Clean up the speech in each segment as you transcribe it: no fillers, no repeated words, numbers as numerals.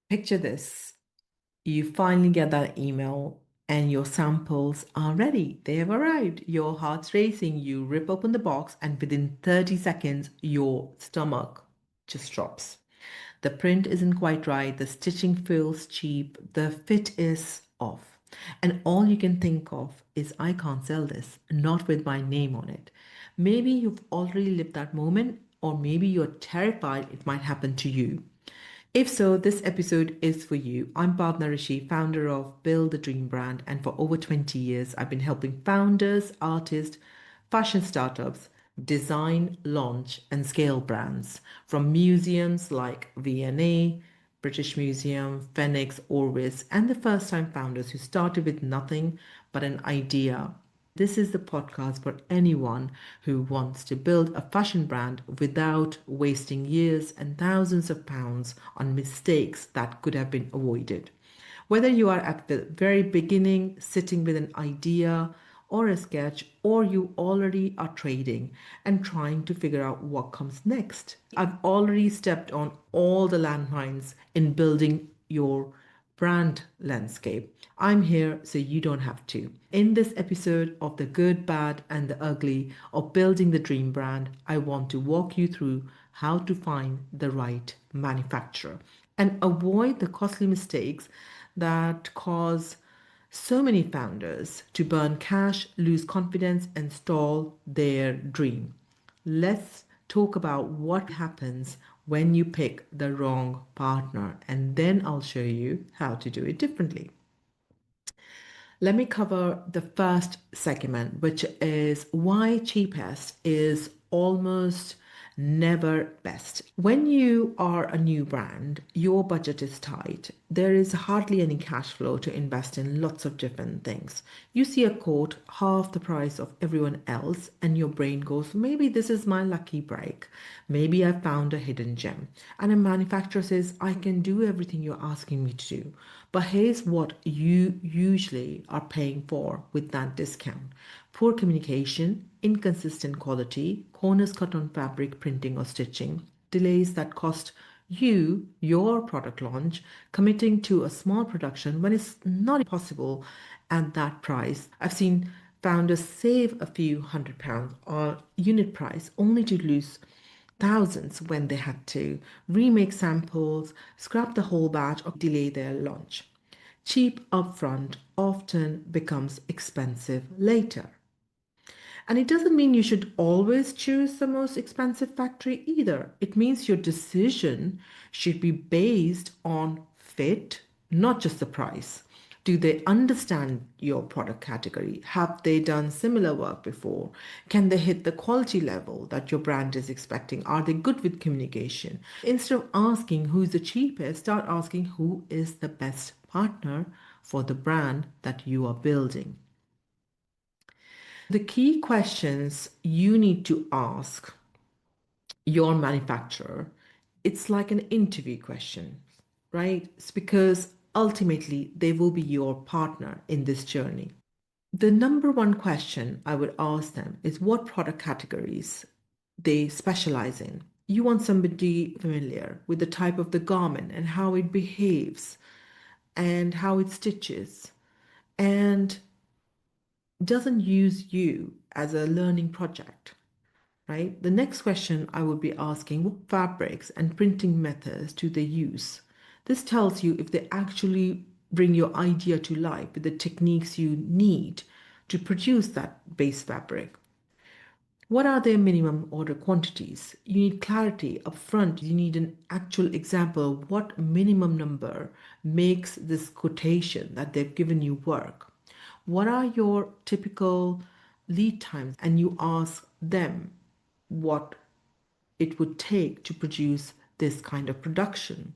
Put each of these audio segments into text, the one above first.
Picture this. You finally get that email and your samples are ready. They have arrived. Your heart's racing. You rip open the box, and within 30 seconds, your stomach just drops. The print isn't quite right. The stitching feels cheap. The fit is off. And all you can think of is, I can't sell this, not with my name on it. Maybe you've already lived that moment, or maybe you're terrified it might happen to you. If so, this episode is for you. I'm Bhavna Rishi, founder of Build the Dream Brand, and for over 20 years, I've been helping founders, artists, fashion startups design, launch, and scale brands from museums like V&A, British Museum, Phoenix, Orvis, and the first time founders who started with nothing but an idea. This is the podcast for anyone who wants to build a fashion brand without wasting years and thousands of pounds on mistakes that could have been avoided. Whether you are at the very beginning, sitting with an idea or a sketch, or you already are trading and trying to figure out what comes next. I've already stepped on all the landmines in building your brand landscape. I'm here so you don't have to. In this episode of the good, bad, and the ugly of building the dream brand, I want to walk you through how to find the right manufacturer and avoid the costly mistakes that cause so many founders to burn cash, lose confidence, and stall their dream. Let's talk about what happens when you pick the wrong partner, and then I'll show you how to do it differently. Let me cover the first segment, which is why cheapest is almost never best. When you are a new brand, your budget is tight. There is hardly any cash flow to invest in lots of different things. You see a coat half the price of everyone else, and your brain goes, maybe this is my lucky break. Maybe I found a hidden gem. And a manufacturer says, I can do everything you're asking me to do. But here's what you usually are paying for with that discount: poor communication, inconsistent quality, corners cut on fabric, printing, or stitching, delays that cost you your product launch, committing to a small production when it's not possible at that price. I've seen founders save a few £100 on unit price only to lose thousands when they had to remake samples, scrap the whole batch, or delay their launch. Cheap upfront often becomes expensive later. And it doesn't mean you should always choose the most expensive factory either. It means your decision should be based on fit, not just the price. Do they understand your product category? Have they done similar work before? Can they hit the quality level that your brand is expecting? Are they good with communication? Instead of asking who's the cheapest, start asking who is the best partner for the brand that you are building. The key questions you need to ask your manufacturer, it's like an interview question, right? It's because ultimately they will be your partner in this journey. The number one question I would ask them is what product categories they specialize in. You want somebody familiar with the type of the garment and how it behaves and how it stitches and doesn't use you as a learning project, right? The next question I would be asking, what fabrics and printing methods do they use? This tells you if they actually bring your idea to life with the techniques you need to produce that base fabric. What are their minimum order quantities? You need clarity up front. You need an actual example of what minimum number makes this quotation that they've given you work. What are your typical lead times? And you ask them what it would take to produce this kind of production,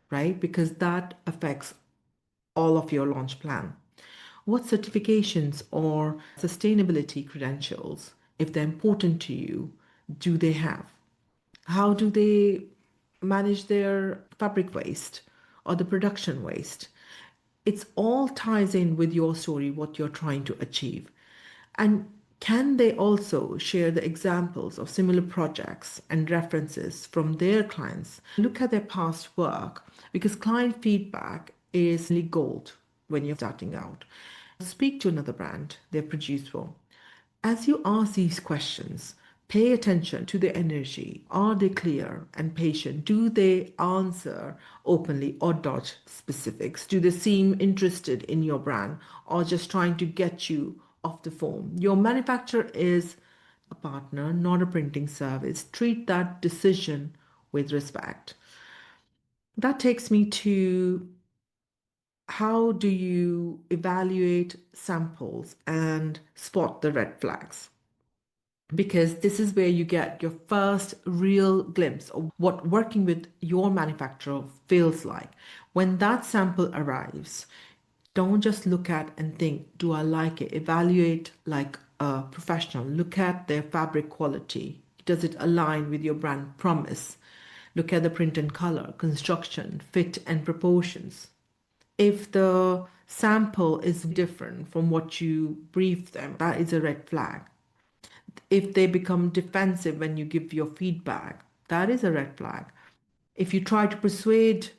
right? Because that affects all of your launch plan. What certifications or sustainability credentials, if they're important to you, do they have? How do they manage their fabric waste or the production waste? It's all ties in with your story, what you're trying to achieve. And Can they also share the examples of similar projects and references from their clients? Look at their past work because client feedback is really gold when you're starting out. Speak to another brand they've produced for. As you ask these questions, pay attention to their energy. Are they clear and patient? Do they answer openly or dodge specifics? Do they seem interested in your brand or just trying to get you off the phone? Your manufacturer is a partner, not a printing service. Treat that decision with respect. That takes me to how do you evaluate samples and spot the red flags? Because this is where you get your first real glimpse of what working with your manufacturer feels like. When that sample arrives, don't just look at and think, do I like it? Evaluate like a professional. Look at their fabric quality. Does it align with your brand promise? Look at the print and color, construction, fit, and proportions. If the sample is different from what you brief them, that is a red flag. If they become defensive when you give your feedback, that is a red flag. If you try to persuade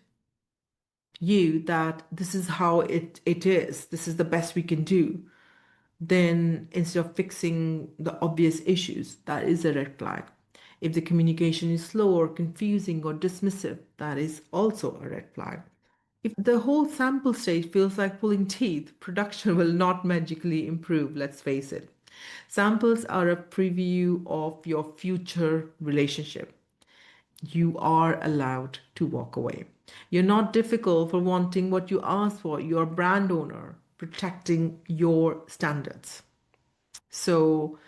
you that this is how it is, this is the best we can do, then instead of fixing the obvious issues, that is a red flag. If the communication is slow or confusing or dismissive, that is also a red flag. If the whole sample stage feels like pulling teeth, production will not magically improve, let's face it. Samples are a preview of your future relationship. You are allowed to walk away. You're not difficult for wanting what you ask for. You're a brand owner protecting your standards. So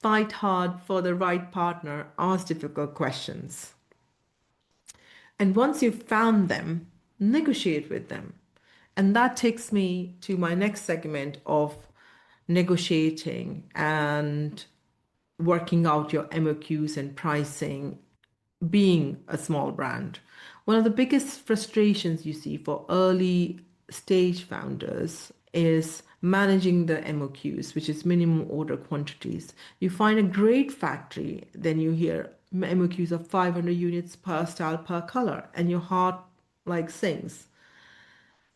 fight hard for the right partner, ask difficult questions. And once you've found them, negotiate with them. And that takes me to my next segment of negotiating and working out your MOQs and pricing, being a small brand. One of the biggest frustrations you see for early stage founders is managing the MOQs, which is minimum order quantities. You find a great factory, then you hear MOQs of 500 units per style per color, and your heart like sings.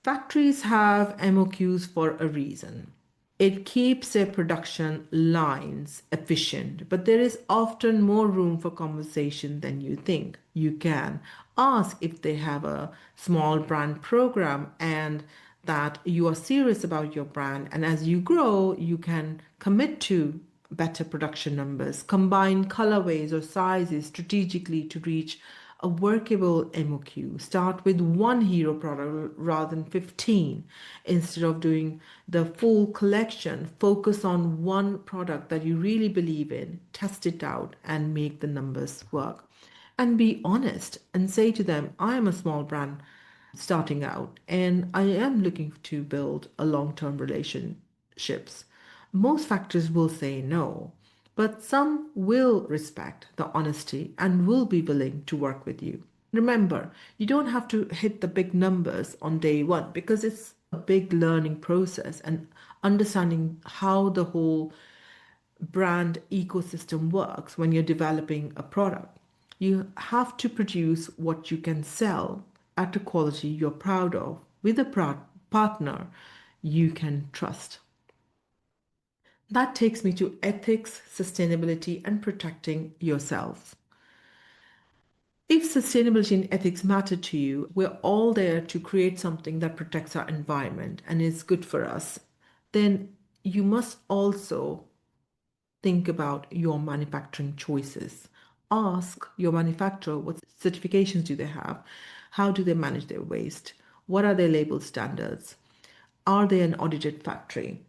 Factories have MOQs for a reason. It keeps their production lines efficient, but there is often more room for conversation than you think. You can ask if they have a small brand program and that you are serious about your brand. And as you grow, you can commit to better production numbers, combine colorways or sizes strategically to reach a workable MOQ. Start with one hero product rather than 15. Instead of doing the full collection, focus on one product that you really believe in, test it out, and make the numbers work. And be honest and say to them, I am a small brand starting out and I am looking to build a long-term relationships. Most factors will say no, but some will respect the honesty and will be willing to work with you. Remember, you don't have to hit the big numbers on day one because it's a big learning process and understanding how the whole brand ecosystem works when you're developing a product. You have to produce what you can sell at a quality you're proud of with a partner you can trust. That takes me to ethics, sustainability, and protecting yourselves. If sustainability and ethics matter to you, we're all there to create something that protects our environment and is good for us, then you must also think about your manufacturing choices. Ask your manufacturer what certifications do they have? How do they manage their waste? What are their label standards? Are they an audited factory?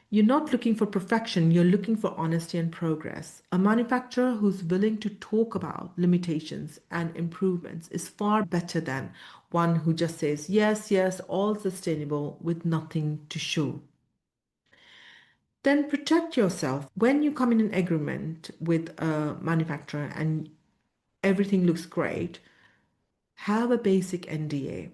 You're not looking for perfection, you're looking for honesty and progress. A manufacturer who's willing to talk about limitations and improvements is far better than one who just says, yes, yes, all sustainable with nothing to show. Then protect yourself. When you come in an agreement with a manufacturer and everything looks great, have a basic NDA.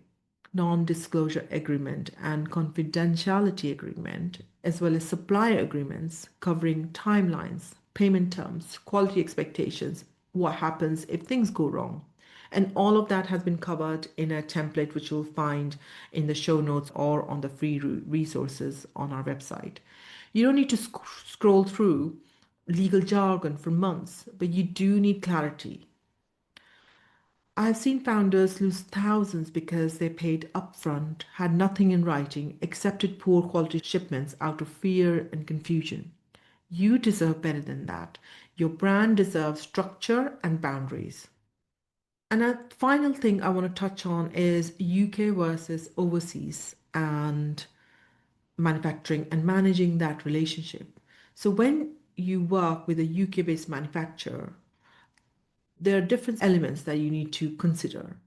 non-disclosure agreement and confidentiality agreement, as well as supplier agreements covering timelines, payment terms, quality expectations, what happens if things go wrong. And all of that has been covered in a template which you'll find in the show notes or on the free resources on our website. You don't need to scroll through legal jargon for months, but you do need clarity. I've seen founders lose thousands because they paid upfront, had nothing in writing, accepted poor quality shipments out of fear and confusion. You deserve better than that. Your brand deserves structure and boundaries. And a final thing I want to touch on is UK versus overseas and manufacturing and managing that relationship. So when you work with a UK based manufacturer, there are different elements that you need to consider.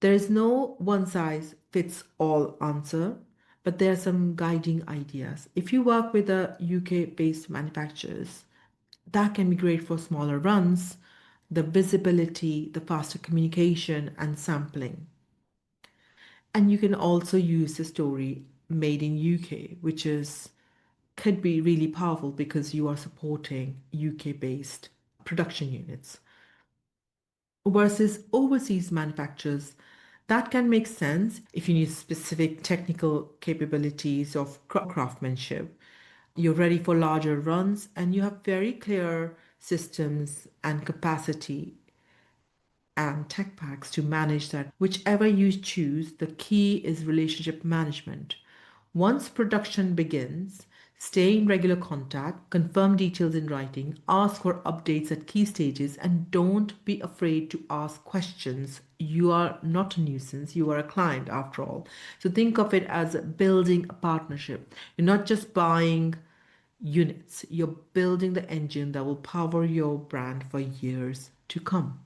There is no one size fits all answer, but there are some guiding ideas. If you work with a UK based manufacturers, that can be great for smaller runs, the visibility, the faster communication, and sampling. And you can also use the story made in UK, which is could be really powerful because you are supporting UK based production units versus overseas manufacturers. That can make sense if you need specific technical capabilities of craftsmanship. You're ready for larger runs and you have very clear systems and capacity and tech packs to manage that. Whichever you choose, the key is relationship management. Once production begins, stay in regular contact, confirm details in writing, ask for updates at key stages, and don't be afraid to ask questions. You are not a nuisance, you are a client after all. So think of it as building a partnership. You're not just buying units, you're building the engine that will power your brand for years to come.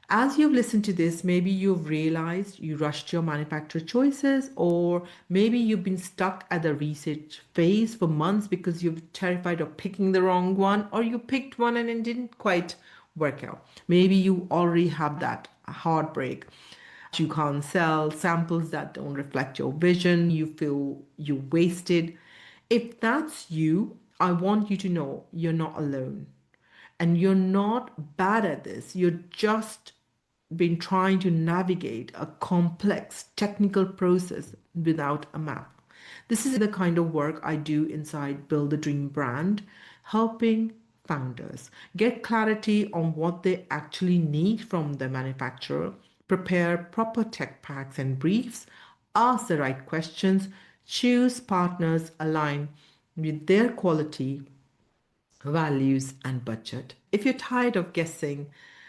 As you've listened to this, maybe you've realized you rushed your manufacturer choices, or maybe you've been stuck at the research phase for months because you're terrified of picking the wrong one, or you picked one and it didn't quite work out. Maybe you already have that heartbreak. You can't sell samples that don't reflect your vision, you feel you wasted. If that's you, I want you to know you're not alone. And you're not bad at this. You're just been trying to navigate a complex technical process without a map. This is the kind of work I do inside Build the Dream Brand, helping founders get clarity on what they actually need from the manufacturer, prepare proper tech packs and briefs, ask the right questions, choose partners aligned with their quality values, and budget. If you're tired of guessing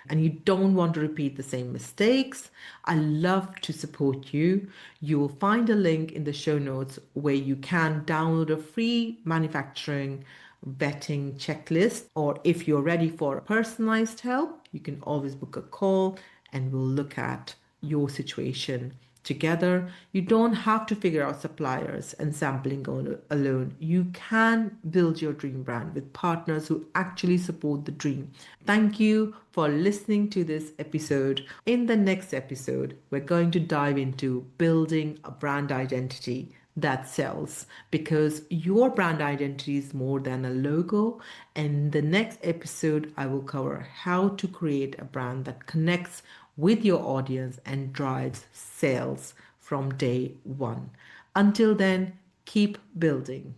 and you don't want to repeat the same mistakes, I love to support you. You will find a link in the show notes where you can download a free manufacturing vetting checklist. Or if you're ready for personalized help, you can always book a call and we'll look at your situation together. You don't have to figure out suppliers and sampling alone. You can build your dream brand with partners who actually support the dream. Thank you for listening to this episode. In the next episode, we're going to dive into building a brand identity that sells, because your brand identity is more than a logo. And the next episode, I will cover how to create a brand that connects with your audience and drives sales from day one. Until then, keep building.